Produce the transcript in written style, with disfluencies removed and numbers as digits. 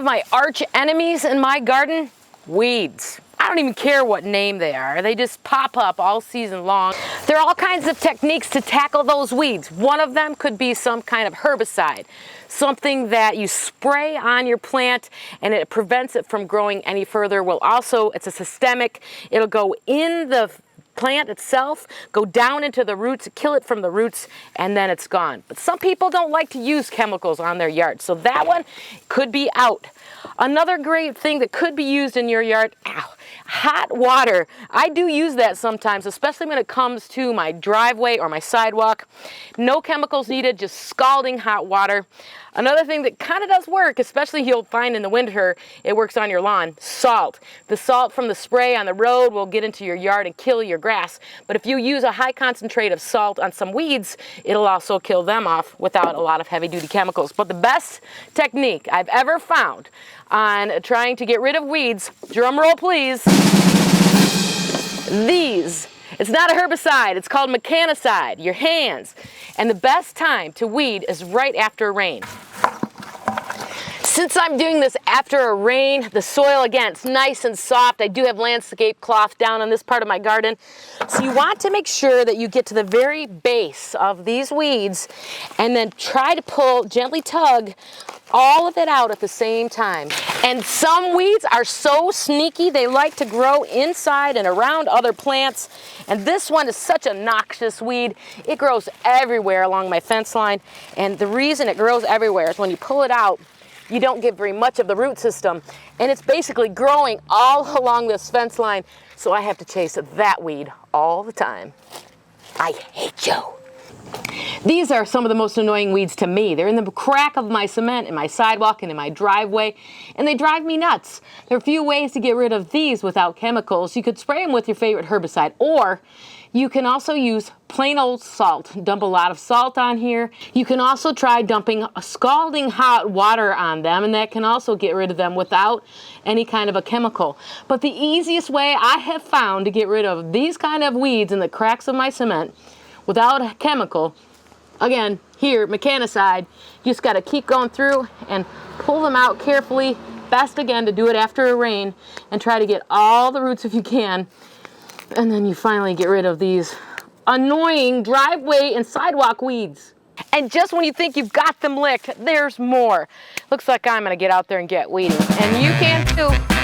my arch enemies in my garden, weeds. I don't even care what name they are. They just pop up all season long. There are all kinds of techniques to tackle those weeds. One of them could be some kind of herbicide, something that you spray on your plant and it prevents it from growing any further. Well, also, it's a systemic. It'll go in the plant itself, go down into the roots, kill it from the roots, and then it's gone. But some people don't like to use chemicals on their yard, so that one could be out. Another great thing that could be used in your yard, hot water. I do use that sometimes, especially when it comes to my driveway or my sidewalk. No chemicals needed, just scalding hot water. Another thing that kind of does work, especially you'll find in the winter, it works on your lawn, salt. The salt from the spray on the road will get into your yard and kill your grass. But if you use a high concentrate of salt on some weeds, it'll also kill them off without a lot of heavy-duty chemicals. But the best technique I've ever found on trying to get rid of weeds, drum roll please, these. It's not a herbicide, it's called mechanicide, your hands. And the best time to weed is right after rain. Since I'm doing this after a rain, the soil, again, it's nice and soft. I do have landscape cloth down on this part of my garden. So you want to make sure that you get to the very base of these weeds and then try to pull, gently tug all of it out at the same time. And some weeds are so sneaky, they like to grow inside and around other plants. And this one is such a noxious weed. It grows everywhere along my fence line. And the reason it grows everywhere is when you pull it out, you don't get very much of the root system, and it's basically growing all along this fence line, so I have to chase that weed all the time. I hate you. These are some of the most annoying weeds to me. They're in the crack of my cement, in my sidewalk, and in my driveway, and they drive me nuts. There are a few ways to get rid of these without chemicals. You could spray them with your favorite herbicide, or you can also use plain old salt. Dump a lot of salt on here. You can also try dumping scalding hot water on them, and that can also get rid of them without any kind of a chemical. But the easiest way I have found to get rid of these kind of weeds in the cracks of my cement without a chemical, again, here, mechanicide, you just gotta keep going through and pull them out carefully. Best, again, to do it after a rain and try to get all the roots if you can. And then you finally get rid of these annoying driveway and sidewalk weeds. And just when you think you've got them licked, there's more. Looks like I'm gonna get out there and get weeding. And you can too.